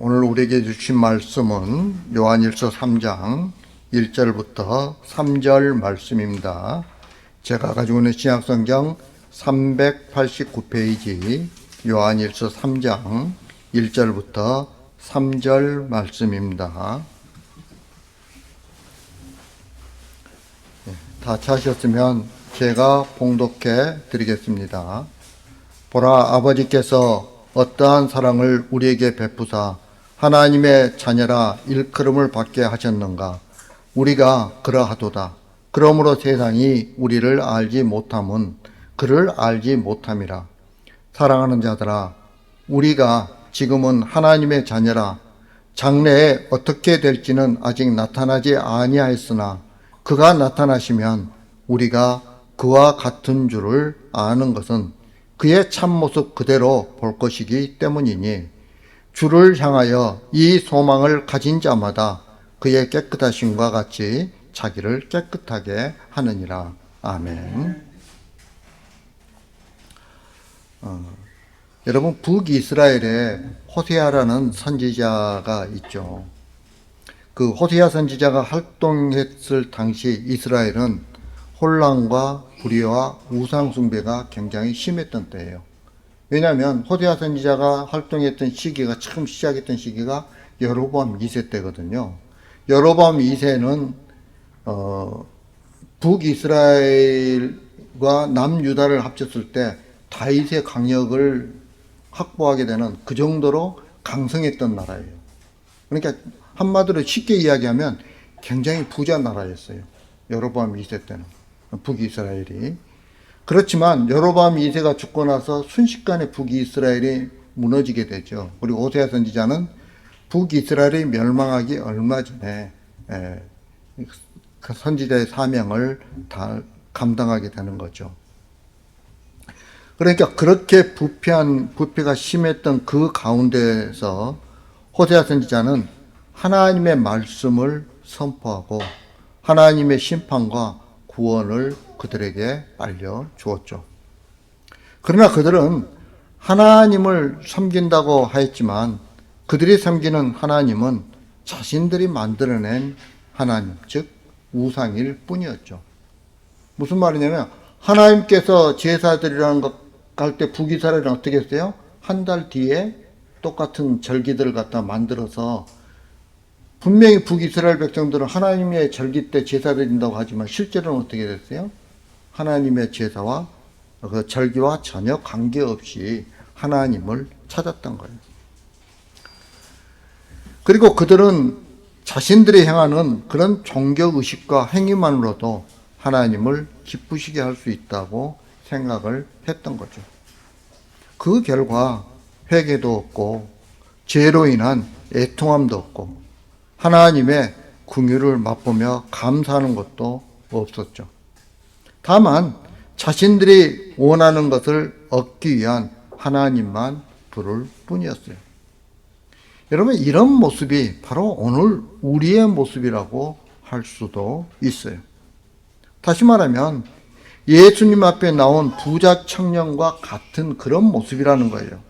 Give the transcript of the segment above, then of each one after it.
오늘 우리에게 주신 말씀은 요한일서 3장 1절부터 3절 말씀입니다. 제가 가지고 있는 신약성경 389페이지 요한일서 3장 1절부터 3절 말씀입니다. 다 찾으셨으면 제가 봉독해 드리겠습니다. 보라, 아버지께서 어떠한 사랑을 우리에게 베푸사 하나님의 자녀라 일컬음을 받게 하셨는가. 우리가 그러하도다. 그러므로 세상이 우리를 알지 못함은 그를 알지 못함이라. 사랑하는 자들아, 우리가 지금은 하나님의 자녀라. 장래에 어떻게 될지는 아직 나타나지 아니하였으나 그가 나타나시면 우리가 그와 같은 줄을 아는 것은 그의 참모습 그대로 볼 것이기 때문이니 주를 향하여 이 소망을 가진 자마다 그의 깨끗하심과 같이 자기를 깨끗하게 하느니라. 아멘. 여러분, 북이스라엘에 호세아라는 선지자가 있죠. 그 호세아 선지자가 활동했을 당시 이스라엘은 혼란과 불의와 우상 숭배가 굉장히 심했던 때예요. 왜냐하면 호세아 선지자가 활동했던 시기가 처음 시작했던 시기가 여로보암 2세 때거든요. 여로보암 2세는 북이스라엘과 남유다를 합쳤을 때 다윗의 강력을 확보하게 되는 그 정도로 강성했던 나라예요. 그러니까 한마디로 쉽게 이야기하면 굉장히 부자 나라였어요. 여로보암 2세 때는. 북이스라엘이. 그렇지만 여로보암 2세가 죽고 나서 순식간에 북이스라엘이 무너지게 되죠. 그리고 호세아 선지자는 북이스라엘이 멸망하기 얼마 전에 그 선지자의 사명을 다 감당하게 되는 거죠. 그러니까 그렇게 부패가 심했던 그 가운데에서 호세아 선지자는 하나님의 말씀을 선포하고 하나님의 심판과 구원을 그들에게 알려주었죠. 그러나 그들은 하나님을 섬긴다고 하였지만 그들이 섬기는 하나님은 자신들이 만들어낸 하나님, 즉 우상일 뿐이었죠. 무슨 말이냐면 하나님께서 제사드리라는 것 갈 때 북이스라엘은 어떻게 했어요? 한 달 뒤에 똑같은 절기들을 갖다 만들어서 분명히 북이스라엘 백성들은 하나님의 절기 때 제사 드린다고 하지만 실제로는 어떻게 됐어요? 하나님의 제사와 그 절기와 전혀 관계없이 하나님을 찾았던 거예요. 그리고 그들은 자신들이 행하는 그런 종교의식과 행위만으로도 하나님을 기쁘시게 할 수 있다고 생각을 했던 거죠. 그 결과 회개도 없고 죄로 인한 애통함도 없고 하나님의 긍휼을 맛보며 감사하는 것도 없었죠. 다만 자신들이 원하는 것을 얻기 위한 하나님만 부를 뿐이었어요. 여러분, 이런 모습이 바로 오늘 우리의 모습이라고 할 수도 있어요. 다시 말하면 예수님 앞에 나온 부자 청년과 같은 그런 모습이라는 거예요.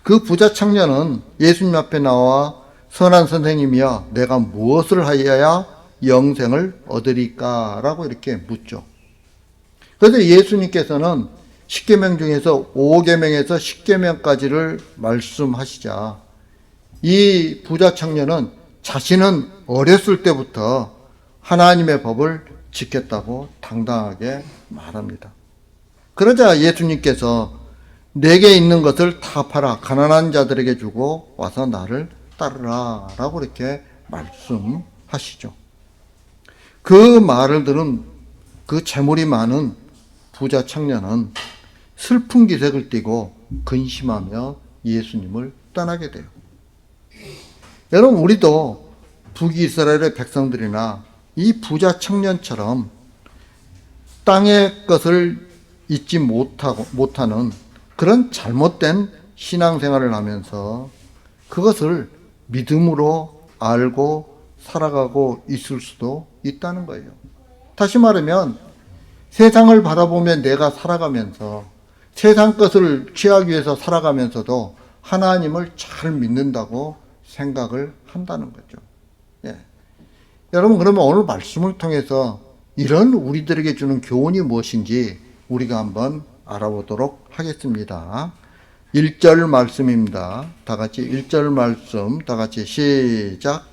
그 부자 청년은 예수님 앞에 나와 선한 선생님이여 내가 무엇을 하여야 영생을 얻으리까? 라고 이렇게 묻죠. 그래서 예수님께서는 10계명 중에서 5계명에서 10계명까지를 말씀하시자 이 부자 청년은 자신은 어렸을 때부터 하나님의 법을 지켰다고 당당하게 말합니다. 그러자 예수님께서 내게 있는 것을 다 팔아 가난한 자들에게 주고 와서 나를 따르라 라고 이렇게 말씀하시죠. 그 말을 들은 그 재물이 많은 부자 청년은 슬픈 기색을 띠고 근심하며 예수님을 떠나게 돼요. 여러분, 우리도 북이스라엘의 백성들이나 이 부자 청년처럼 땅의 것을 잊지 못하는 그런 잘못된 신앙생활을 하면서 그것을 믿음으로 알고 살아가고 있을 수도 있다는 거예요. 다시 말하면 세상을 바라보며 내가 살아가면서 세상 것을 취하기 위해서 살아가면서도 하나님을 잘 믿는다고 생각을 한다는 거죠. 예. 여러분, 그러면 오늘 말씀을 통해서 이런 우리들에게 주는 교훈이 무엇인지 우리가 한번 알아보도록 하겠습니다. 1절 말씀입니다. 다 같이 1절 말씀 다 같이 시작.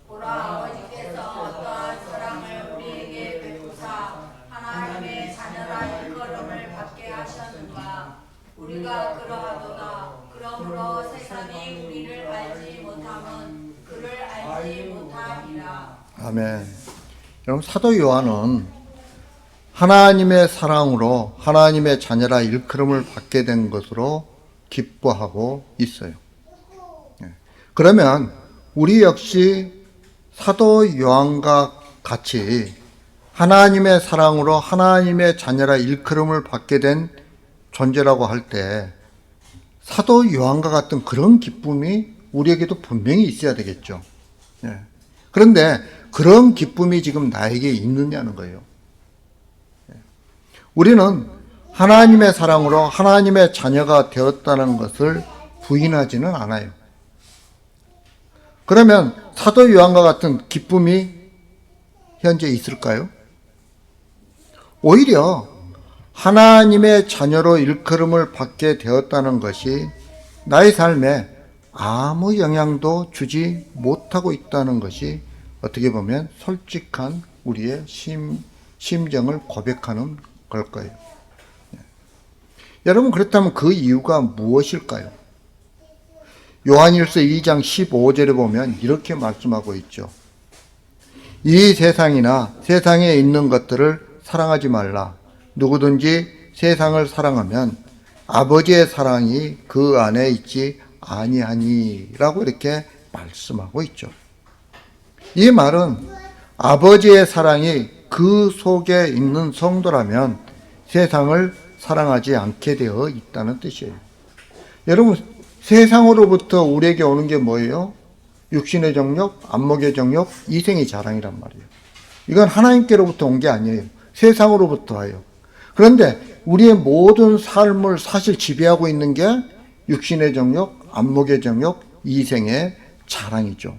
보라, 아버지께서 어떠한 사랑을 우리에게 베푸사 하나님의 자녀라 일컬음을 받게 하셨는가. 우리가 그러하도다. 그러므로 세상이 우리를 알지 못함은 그를 알지 못함이라. 아멘. 여러분, 사도 요한은 하나님의 사랑으로 하나님의 자녀라 일컬음을 받게 된 것으로 기뻐하고 있어요. 그러면 우리 역시 사도 요한과 같이 하나님의 사랑으로 하나님의 자녀라 일컬음을 받게 된 존재라고 할 때 사도 요한과 같은 그런 기쁨이 우리에게도 분명히 있어야 되겠죠. 그런데 그런 기쁨이 지금 나에게 있느냐는 거예요. 우리는 하나님의 사랑으로 하나님의 자녀가 되었다는 것을 부인하지는 않아요. 그러면 사도 요한과 같은 기쁨이 현재 있을까요? 오히려 하나님의 자녀로 일컬음을 받게 되었다는 것이 나의 삶에 아무 영향도 주지 못하고 있다는 것이 어떻게 보면 솔직한 우리의 심정을 고백하는 걸 거예요. 여러분, 그렇다면 그 이유가 무엇일까요? 요한일서 2장 15절에 보면 이렇게 말씀하고 있죠. 이 세상이나 세상에 있는 것들을 사랑하지 말라. 누구든지 세상을 사랑하면 아버지의 사랑이 그 안에 있지 아니하니라고 이렇게 말씀하고 있죠. 이 말은 아버지의 사랑이 그 속에 있는 성도라면 세상을 사랑하지 않게 되어 있다는 뜻이에요. 여러분, 세상으로부터 우리에게 오는 게 뭐예요? 육신의 정욕, 안목의 정욕, 이생의 자랑이란 말이에요. 이건 하나님께로부터 온 게 아니에요. 세상으로부터 와요. 그런데 우리의 모든 삶을 사실 지배하고 있는 게 육신의 정욕, 안목의 정욕, 이생의 자랑이죠.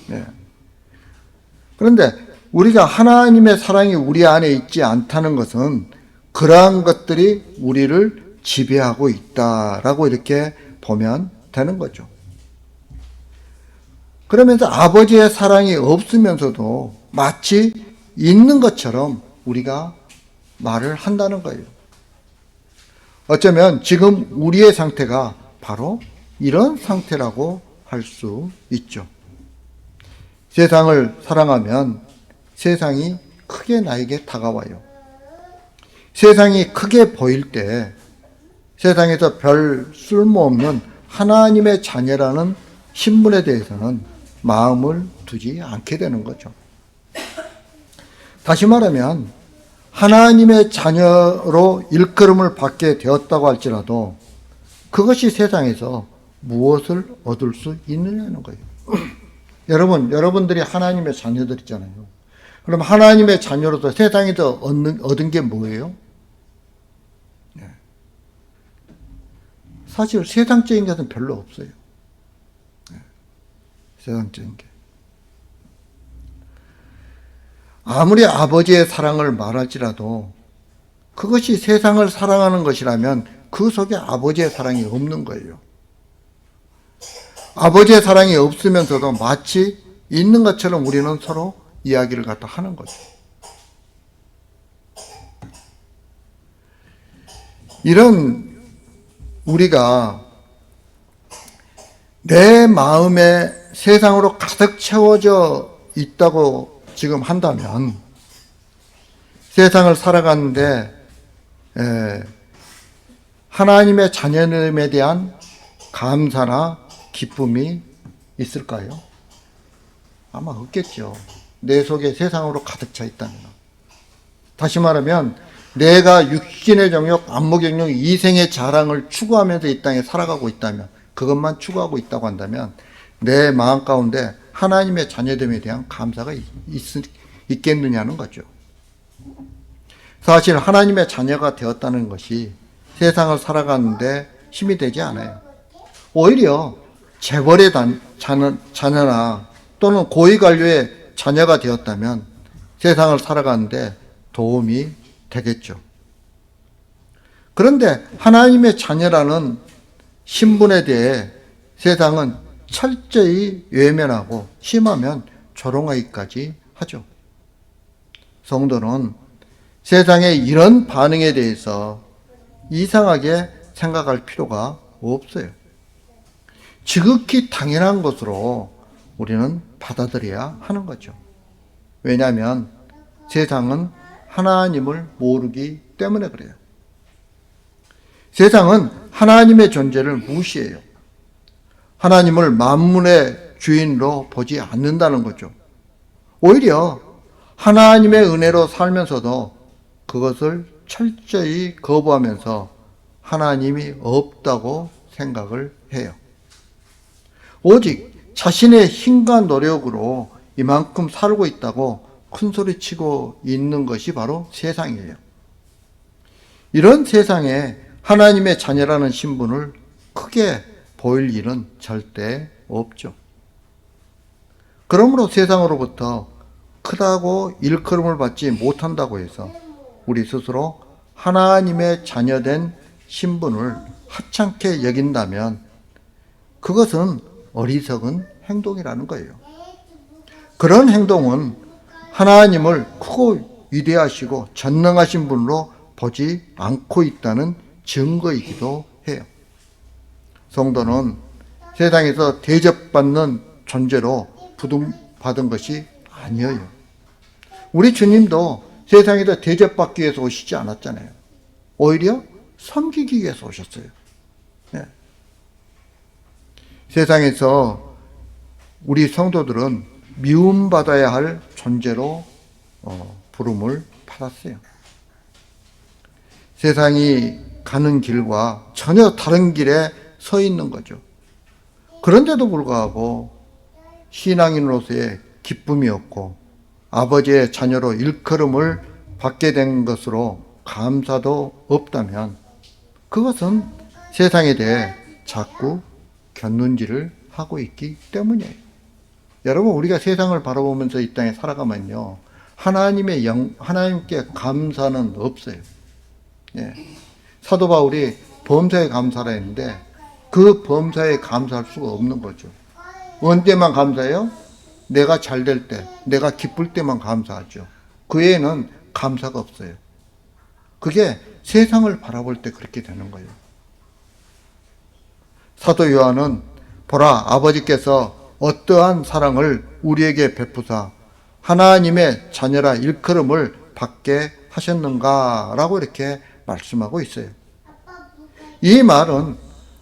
네. 그런데 우리가 하나님의 사랑이 우리 안에 있지 않다는 것은 그러한 것들이 우리를 지배하고 있다라고 이렇게 보면 되는 거죠. 그러면서 아버지의 사랑이 없으면서도 마치 있는 것처럼 우리가 말을 한다는 거예요. 어쩌면 지금 우리의 상태가 바로 이런 상태라고 할 수 있죠. 세상을 사랑하면 세상이 크게 나에게 다가와요. 세상이 크게 보일 때 세상에서 별 쓸모없는 하나님의 자녀라는 신분에 대해서는 마음을 두지 않게 되는 거죠. 다시 말하면 하나님의 자녀로 일컬음을 받게 되었다고 할지라도 그것이 세상에서 무엇을 얻을 수 있느냐는 거예요. 여러분들이 하나님의 자녀들이잖아요. 그럼 하나님의 자녀로서 세상에서 얻은 게 뭐예요? 사실 세상적인 것은 별로 없어요. 세상적인 게. 아무리 아버지의 사랑을 말할지라도 그것이 세상을 사랑하는 것이라면 그 속에 아버지의 사랑이 없는 거예요. 아버지의 사랑이 없으면서도 마치 있는 것처럼 우리는 서로 이야기를 갖다 하는 거죠. 이런 우리가 내 마음에 세상으로 가득 채워져 있다고 지금 한다면 세상을 살아가는데 하나님의 자녀됨에 대한 감사나 기쁨이 있을까요? 아마 없겠죠. 내 속에 세상으로 가득 차 있다면. 다시 말하면 내가 육신의 정욕, 안목의 정욕, 이생의 자랑을 추구하면서 이 땅에 살아가고 있다면, 그것만 추구하고 있다고 한다면 내 마음 가운데 하나님의 자녀됨에 대한 감사가 있겠느냐는 거죠. 사실 하나님의 자녀가 되었다는 것이 세상을 살아가는데 힘이 되지 않아요. 오히려 재벌의 자녀나 또는 고위관료의 자녀가 되었다면 세상을 살아가는데 도움이 되겠죠. 그런데 하나님의 자녀라는 신분에 대해 세상은 철저히 외면하고 심하면 조롱하기까지 하죠. 성도는 세상의 이런 반응에 대해서 이상하게 생각할 필요가 없어요. 지극히 당연한 것으로 우리는 받아들여야 하는 거죠. 왜냐하면 세상은 하나님을 모르기 때문에 그래요. 세상은 하나님의 존재를 무시해요. 하나님을 만물의 주인으로 보지 않는다는 거죠. 오히려 하나님의 은혜로 살면서도 그것을 철저히 거부하면서 하나님이 없다고 생각을 해요. 오직 자신의 힘과 노력으로 이만큼 살고 있다고 큰소리치고 있는 것이 바로 세상이에요. 이런 세상에 하나님의 자녀라는 신분을 크게 보일 일은 절대 없죠. 그러므로 세상으로부터 크다고 일컬음을 받지 못한다고 해서 우리 스스로 하나님의 자녀된 신분을 하찮게 여긴다면 그것은 어리석은 행동이라는 거예요. 그런 행동은 하나님을 크고 위대하시고 전능하신 분으로 보지 않고 있다는 증거이기도 해요. 성도는 세상에서 대접받는 존재로 부름받은 것이 아니에요. 우리 주님도 세상에서 대접받기 위해서 오시지 않았잖아요. 오히려 섬기기 위해서 오셨어요. 네. 세상에서 우리 성도들은 미움받아야 할 존재로 부름을 받았어요. 세상이 가는 길과 전혀 다른 길에 서 있는 거죠. 그런데도 불구하고 신앙인으로서의 기쁨이 없고 아버지의 자녀로 일컬음을 받게 된 것으로 감사도 없다면 그것은 세상에 대해 자꾸 곁눈질을 하고 있기 때문이에요. 여러분, 우리가 세상을 바라보면서 이 땅에 살아가면요, 하나님께 감사는 없어요. 예. 사도 바울이 범사에 감사라 했는데 그 범사에 감사할 수가 없는 거죠. 언제만 감사해요? 내가 잘 될 때, 내가 기쁠 때만 감사하죠. 그 외에는 감사가 없어요. 그게 세상을 바라볼 때 그렇게 되는 거예요. 사도 요한은 보라, 아버지께서 어떠한 사랑을 우리에게 베푸사 하나님의 자녀라 일컬음을 받게 하셨는가라고 이렇게 말씀하고 있어요. 이 말은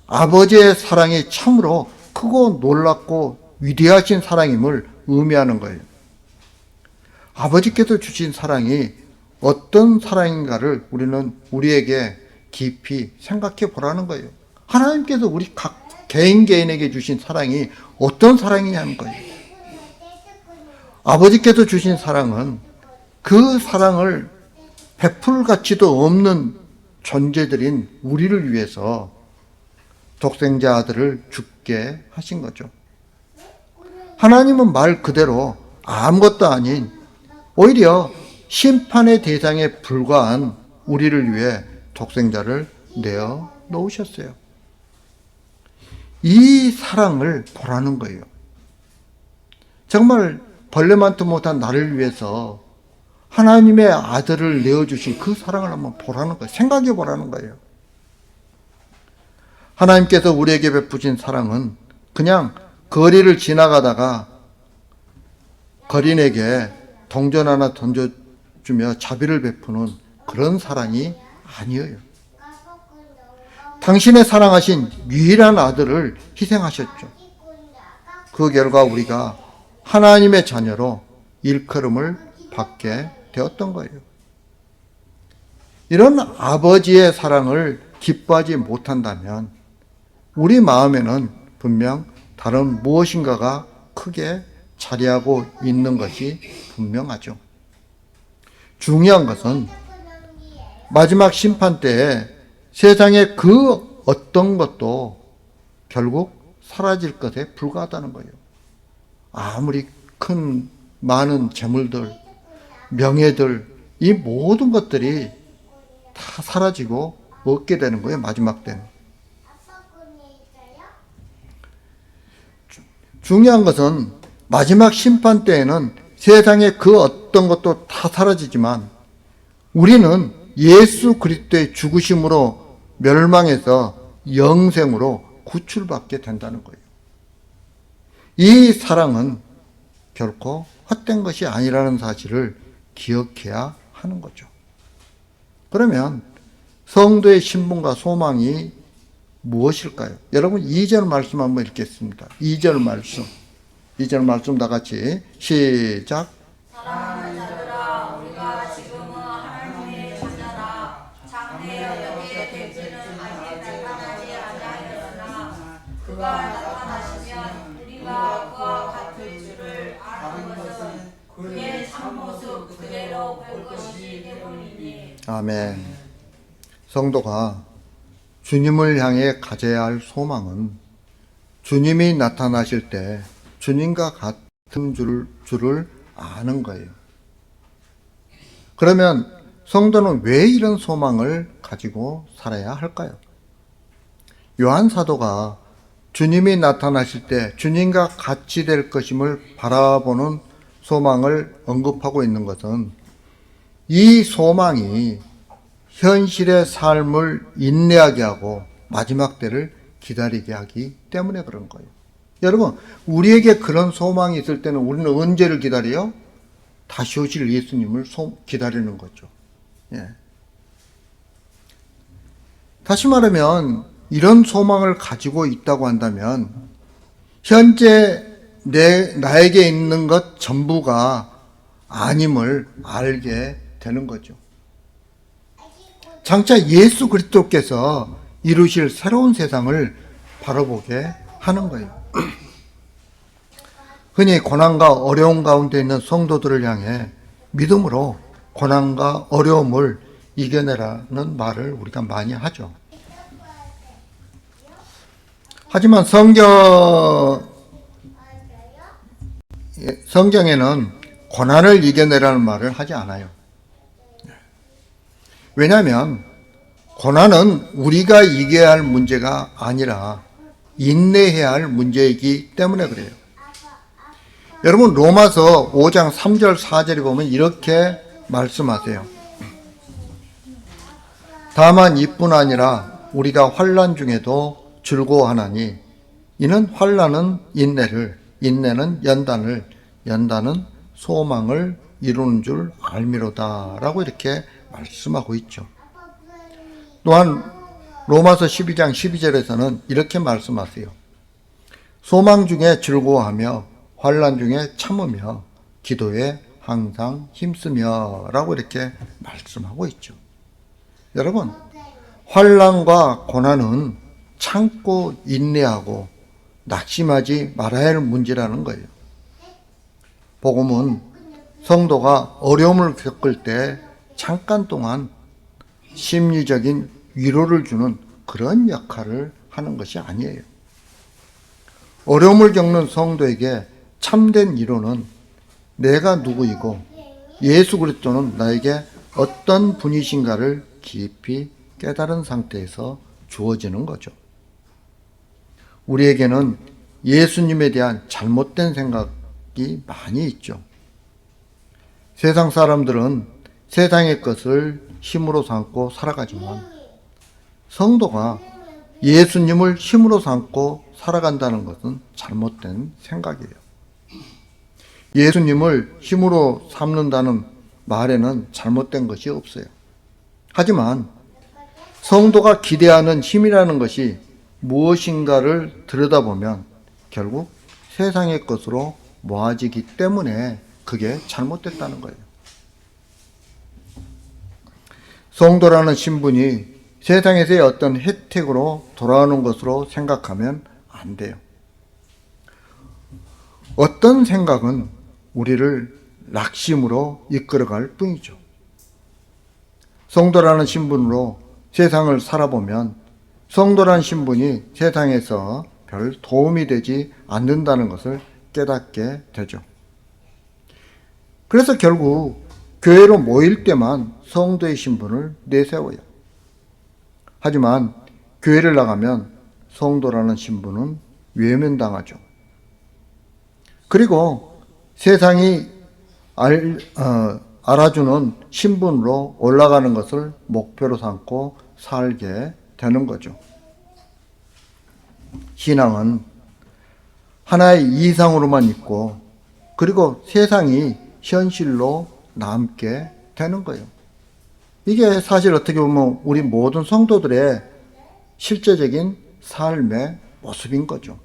아버지의 사랑이 참으로 크고 놀랍고 위대하신 사랑임을 의미하는 거예요. 아버지께서 주신 사랑이 어떤 사랑인가를 우리는 우리에게 깊이 생각해 보라는 거예요. 하나님께서 우리 각 개인에게 주신 사랑이 어떤 사랑이냐는 거예요. 아버지께서 주신 사랑은 그 사랑을 베풀 가치도 없는 존재들인 우리를 위해서 독생자 아들을 죽게 하신 거죠. 하나님은 말 그대로 아무것도 아닌 오히려 심판의 대상에 불과한 우리를 위해 독생자를 내어 놓으셨어요. 이 사랑을 보라는 거예요. 정말 벌레만도 못한 나를 위해서 하나님의 아들을 내어주신 그 사랑을 한번 보라는 거예요. 생각해 보라는 거예요. 하나님께서 우리에게 베푸신 사랑은 그냥 거리를 지나가다가 거린에게 동전 하나 던져주며 자비를 베푸는 그런 사랑이 아니에요. 당신의 사랑하신 유일한 아들을 희생하셨죠. 그 결과 우리가 하나님의 자녀로 일컬음을 받게 되었던 거예요. 이런 아버지의 사랑을 기뻐하지 못한다면 우리 마음에는 분명 다른 무엇인가가 크게 자리하고 있는 것이 분명하죠. 중요한 것은 마지막 심판 때에 세상의 그 어떤 것도 결국 사라질 것에 불과하다는 거예요. 아무리 큰 많은 재물들, 명예들, 이 모든 것들이 다 사라지고 없게 되는 거예요. 마지막 때는. 중요한 것은 마지막 심판 때에는 세상의 그 어떤 것도 다 사라지지만 우리는 예수 그리스도의 죽으심으로 멸망해서 영생으로 구출받게 된다는 거예요. 이 사랑은 결코 헛된 것이 아니라는 사실을 기억해야 하는 거죠. 그러면 성도의 신분과 소망이 무엇일까요? 여러분 2절 말씀 한번 읽겠습니다. 2절 말씀 다 같이 시작. 사랑하는 자들아, 우리가 지금은 하나님의 자녀라. 장래 여기에 되지는 아직 나타나지 아니하였으나 그가 나타나시면 우리가 그와 같을 줄을 아는 것은 그의 참모습 그대로 볼 것이기 때문이니. 아멘. 성도가 주님을 향해 가져야 할 소망은 주님이 나타나실 때 주님과 같은 줄을 아는 거예요. 그러면 성도는 왜 이런 소망을 가지고 살아야 할까요? 요한 사도가 주님이 나타나실 때 주님과 같이 될 것임을 바라보는 소망을 언급하고 있는 것은 이 소망이 현실의 삶을 인내하게 하고 마지막 때를 기다리게 하기 때문에 그런 거예요. 여러분, 우리에게 그런 소망이 있을 때는 우리는 언제를 기다려요? 다시 오실 예수님을 기다리는 거죠. 예. 다시 말하면 이런 소망을 가지고 있다고 한다면 현재 나에게 있는 것 전부가 아님을 알게 되는 거죠. 장차 예수 그리스도께서 이루실 새로운 세상을 바라보게 하는 거예요. 흔히 고난과 어려움 가운데 있는 성도들을 향해 믿음으로 고난과 어려움을 이겨내라는 말을 우리가 많이 하죠. 하지만 성경에는 고난을 이겨내라는 말을 하지 않아요. 왜냐하면 고난은 우리가 이겨야 할 문제가 아니라 인내해야 할 문제이기 때문에 그래요. 여러분 로마서 5장 3절 4절에 보면 이렇게 말씀하세요. 다만 이뿐 아니라 우리가 환난 중에도 즐거워하나니 이는 환난은 인내를, 인내는 연단을, 연단은 소망을 이루는 줄 알미로다 라고 이렇게 말씀하고 있죠. 또한 로마서 12장 12절에서는 이렇게 말씀하세요. 소망 중에 즐거워하며 환난 중에 참으며 기도에 항상 힘쓰며 라고 이렇게 말씀하고 있죠. 여러분, 환난과 고난은 참고 인내하고 낙심하지 말아야 할 문제라는 거예요. 복음은 성도가 어려움을 겪을 때 잠깐 동안 심리적인 위로를 주는 그런 역할을 하는 것이 아니에요. 어려움을 겪는 성도에게 참된 위로는 내가 누구이고 예수 그리스도는 나에게 어떤 분이신가를 깊이 깨달은 상태에서 주어지는 거죠. 우리에게는 예수님에 대한 잘못된 생각이 많이 있죠. 세상 사람들은 세상의 것을 힘으로 삼고 살아가지만 성도가 예수님을 힘으로 삼고 살아간다는 것은 잘못된 생각이에요. 예수님을 힘으로 삼는다는 말에는 잘못된 것이 없어요. 하지만 성도가 기대하는 힘이라는 것이 무엇인가를 들여다보면 결국 세상의 것으로 모아지기 때문에 그게 잘못됐다는 거예요. 성도라는 신분이 세상에서의 어떤 혜택으로 돌아오는 것으로 생각하면 안 돼요. 어떤 생각은 우리를 낙심으로 이끌어갈 뿐이죠. 성도라는 신분으로 세상을 살아보면 성도라는 신분이 세상에서 별 도움이 되지 않는다는 것을 깨닫게 되죠. 그래서 결국 교회로 모일 때만 성도의 신분을 내세워요. 하지만 교회를 나가면 성도라는 신분은 외면당하죠. 그리고 세상이 알아주는 신분으로 올라가는 것을 목표로 삼고 살게 되는 거죠. 신앙은 하나의 이상으로만 있고 그리고 세상이 현실로 남게 되는 거예요. 이게 사실 어떻게 보면 우리 모든 성도들의 실제적인 삶의 모습인 거죠.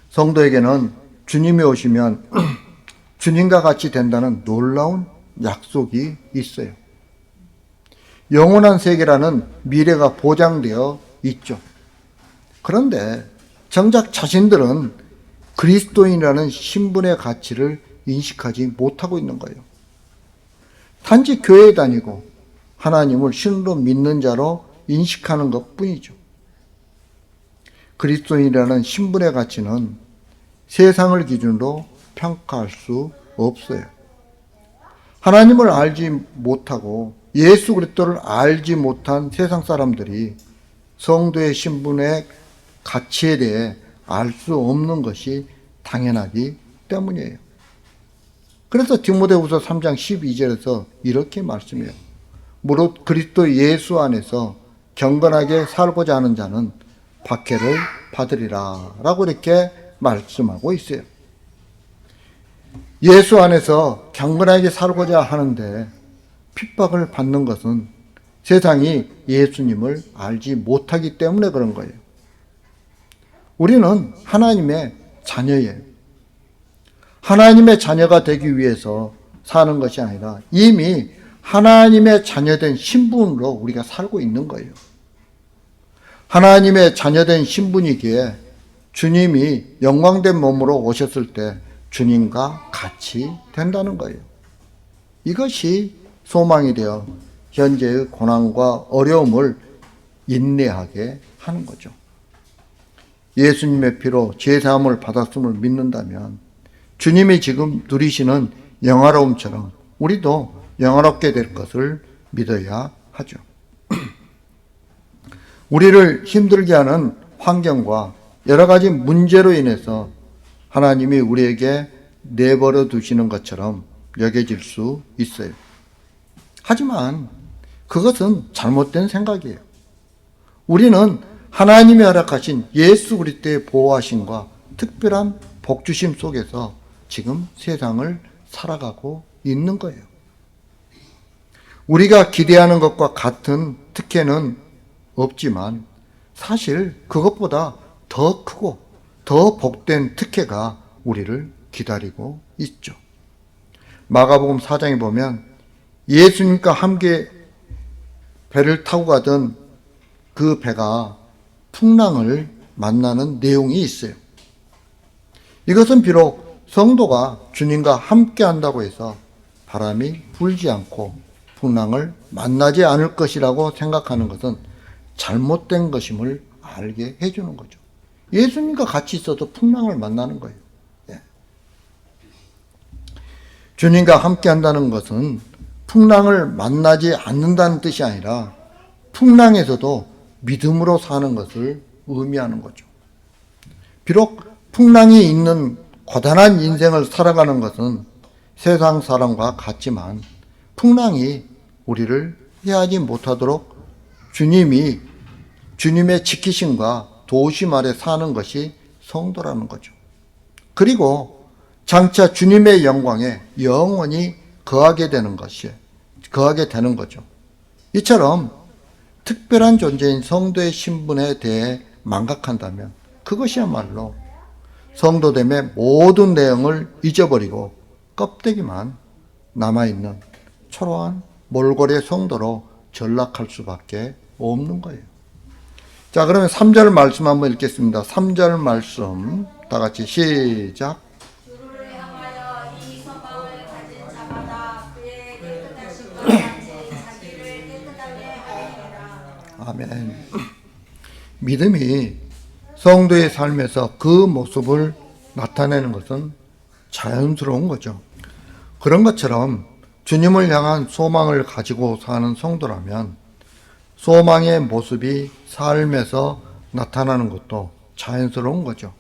성도에게는 주님이 오시면 주님과 같이 된다는 놀라운 약속이 있어요. 영원한 세계라는 미래가 보장되어 있죠. 그런데 정작 자신들은 그리스도인이라는 신분의 가치를 인식하지 못하고 있는 거예요. 단지 교회에 다니고 하나님을 신으로 믿는 자로 인식하는 것뿐이죠. 그리스도인이라는 신분의 가치는 세상을 기준으로 평가할 수 없어요. 하나님을 알지 못하고 예수 그리스도를 알지 못한 세상 사람들이 성도의 신분의 가치에 대해 알 수 없는 것이 당연하기 때문이에요. 그래서 디모데후서 3장 12절에서 이렇게 말씀해요. 무릇 그리스도 예수 안에서 경건하게 살고자 하는 자는 박해를 받으리라 라고 이렇게 말씀하고 있어요. 예수 안에서 경건하게 살고자 하는데 핍박을 받는 것은 세상이 예수님을 알지 못하기 때문에 그런 거예요. 우리는 하나님의 자녀예요. 하나님의 자녀가 되기 위해서 사는 것이 아니라 이미 하나님의 자녀된 신분으로 우리가 살고 있는 거예요. 하나님의 자녀된 신분이기에 주님이 영광된 몸으로 오셨을 때 주님과 같이 된다는 거예요. 이것이 소망이 되어 현재의 고난과 어려움을 인내하게 하는 거죠. 예수님의 피로 죄사함을 받았음을 믿는다면 주님이 지금 누리시는 영화로움처럼 우리도 영화롭게 될 것을 믿어야 하죠. 우리를 힘들게 하는 환경과 여러 가지 문제로 인해서 하나님이 우리에게 내버려 두시는 것처럼 여겨질 수 있어요. 하지만 그것은 잘못된 생각이에요. 우리는 하나님이 허락하신 예수 그리스도의 보호하심과 특별한 복주심 속에서 지금 세상을 살아가고 있는 거예요. 우리가 기대하는 것과 같은 특혜는 없지만 사실 그것보다 더 크고 더 복된 특혜가 우리를 기다리고 있죠. 마가복음 4장에 보면 예수님과 함께 배를 타고 가던 그 배가 풍랑을 만나는 내용이 있어요. 이것은 비록 성도가 주님과 함께 한다고 해서 바람이 불지 않고 풍랑을 만나지 않을 것이라고 생각하는 것은 잘못된 것임을 알게 해주는 거죠. 예수님과 같이 있어도 풍랑을 만나는 거예요. 주님과 함께 한다는 것은 풍랑을 만나지 않는다는 뜻이 아니라 풍랑에서도 믿음으로 사는 것을 의미하는 거죠. 비록 풍랑이 있는 고단한 인생을 살아가는 것은 세상 사람과 같지만 풍랑이 우리를 해하지 못하도록 주님의 지키심과 도우심 아래 사는 것이 성도라는 거죠. 그리고 장차 주님의 영광에 영원히 거하게 되는 거죠. 이처럼 특별한 존재인 성도의 신분에 대해 망각한다면 그것이야말로 성도됨의 모든 내용을 잊어버리고 껍데기만 남아있는 초라한 몰골의 성도로 전락할 수밖에 없는 거예요. 자, 그러면 3절 말씀 한번 읽겠습니다. 3절 말씀 다 같이 시작. 주를 향하여 이 소망을 가진 자마다 그의 깨끗하심과 같이 자기를 깨끗하게 하리라. 아멘. 믿음이 성도의 삶에서 그 모습을 나타내는 것은 자연스러운 거죠. 그런 것처럼 주님을 향한 소망을 가지고 사는 성도라면 소망의 모습이 삶에서 나타나는 것도 자연스러운 거죠.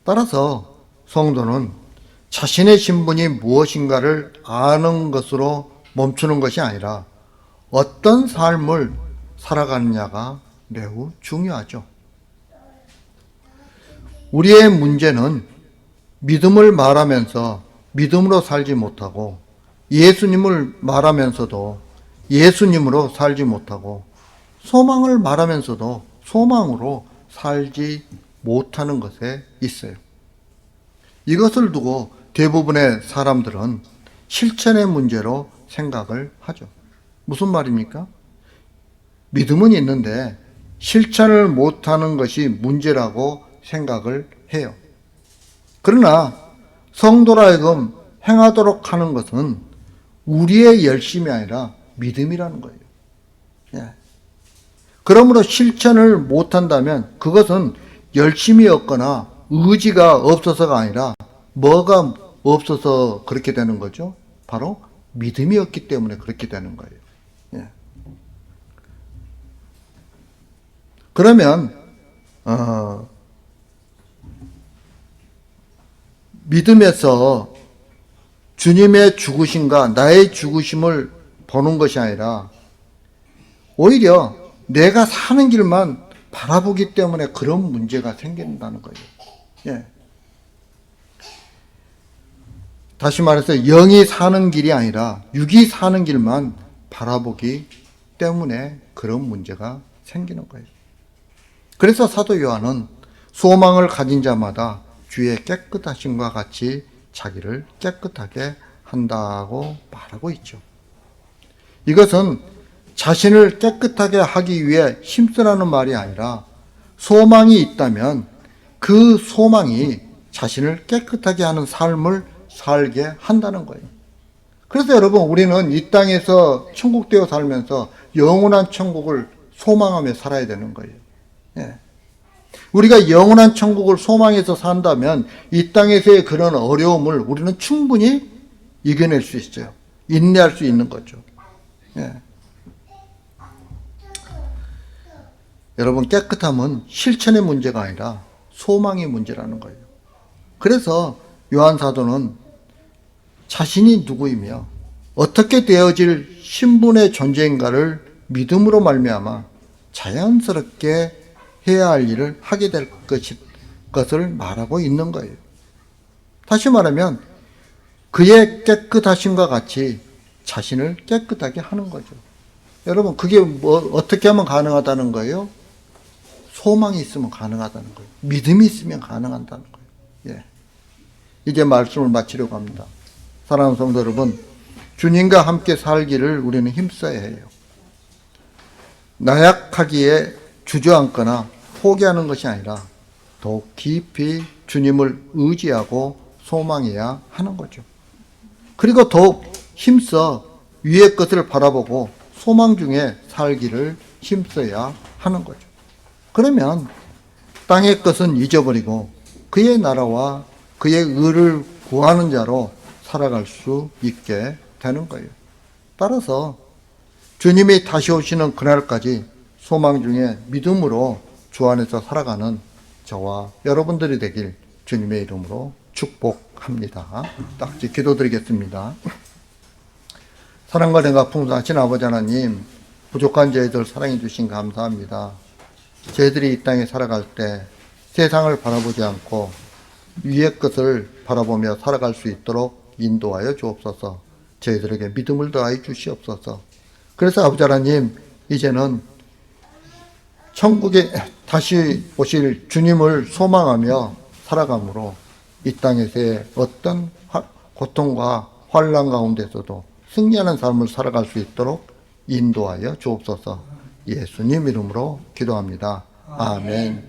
따라서 성도는 자신의 신분이 무엇인가를 아는 것으로 멈추는 것이 아니라 어떤 삶을 살아가느냐가 매우 중요하죠. 우리의 문제는 믿음을 말하면서 믿음으로 살지 못하고 예수님을 말하면서도 예수님으로 살지 못하고 소망을 말하면서도 소망으로 살지 못하는 것에 있어요. 이것을 두고 대부분의 사람들은 실천의 문제로 생각을 하죠. 무슨 말입니까? 믿음은 있는데 실천을 못하는 것이 문제라고 생각을 해요. 그러나 성도라 하여금 행하도록 하는 것은 우리의 열심이 아니라 믿음이라는 거예요. 예. 그러므로 실천을 못한다면 그것은 열심이 없거나 의지가 없어서가 아니라 뭐가 없어서 그렇게 되는 거죠? 바로 믿음이 없기 때문에 그렇게 되는 거예요. 예. 그러면 믿음에서 주님의 죽으심과 나의 죽으심을 보는 것이 아니라 오히려 내가 사는 길만 바라보기 때문에 그런 문제가 생긴다는 거예요. 예. 다시 말해서 영이 사는 길이 아니라 육이 사는 길만 바라보기 때문에 그런 문제가 생기는 거예요. 그래서 사도 요한은 소망을 가진 자마다 주의 깨끗하심과 같이 자기를 깨끗하게 한다고 말하고 있죠. 이것은 자신을 깨끗하게 하기 위해 힘쓰라는 말이 아니라 소망이 있다면 그 소망이 자신을 깨끗하게 하는 삶을 살게 한다는 거예요. 그래서 여러분, 우리는 이 땅에서 천국되어 살면서 영원한 천국을 소망하며 살아야 되는 거예요. 예. 우리가 영원한 천국을 소망해서 산다면 이 땅에서의 그런 어려움을 우리는 충분히 이겨낼 수 있어요. 인내할 수 있는 거죠. 예. 여러분, 깨끗함은 실천의 문제가 아니라 소망의 문제라는 거예요. 그래서 요한 사도는 자신이 누구이며 어떻게 되어질 신분의 존재인가를 믿음으로 말미암아 자연스럽게 해야 할 일을 하게 될 것을 말하고 있는 거예요. 다시 말하면 그의 깨끗하심과 같이 자신을 깨끗하게 하는 거죠. 여러분, 그게 어떻게 하면 가능하다는 거예요? 소망이 있으면 가능하다는 거예요. 믿음이 있으면 가능하다는 거예요. 예. 이제 말씀을 마치려고 합니다. 사랑하는 성도 여러분, 주님과 함께 살기를 우리는 힘써야 해요. 나약하기에 주저앉거나 포기하는 것이 아니라 더욱 깊이 주님을 의지하고 소망해야 하는 거죠. 그리고 더욱 힘써 위의 것을 바라보고 소망 중에 살기를 힘써야 하는 거죠. 그러면 땅의 것은 잊어버리고 그의 나라와 그의 의를 구하는 자로 살아갈 수 있게 되는 거예요. 따라서 주님이 다시 오시는 그날까지 소망 중에 믿음으로 주 안에서 살아가는 저와 여러분들이 되길 주님의 이름으로 축복합니다. 딱지 기도드리겠습니다. 사랑과 내가 풍성하신 아버지 하나님, 부족한 저희들 사랑해 주신 감사합니다. 저희들이 이 땅에 살아갈 때 세상을 바라보지 않고 위의 것을 바라보며 살아갈 수 있도록 인도하여 주옵소서. 저희들에게 믿음을 더하여 주시옵소서. 그래서 아버지 하나님, 이제는 천국에 다시 오실 주님을 소망하며 살아감으로 이 땅에서의 어떤 고통과 환난 가운데서도 승리하는 삶을 살아갈 수 있도록 인도하여 주옵소서. 예수님 이름으로 기도합니다. 아멘.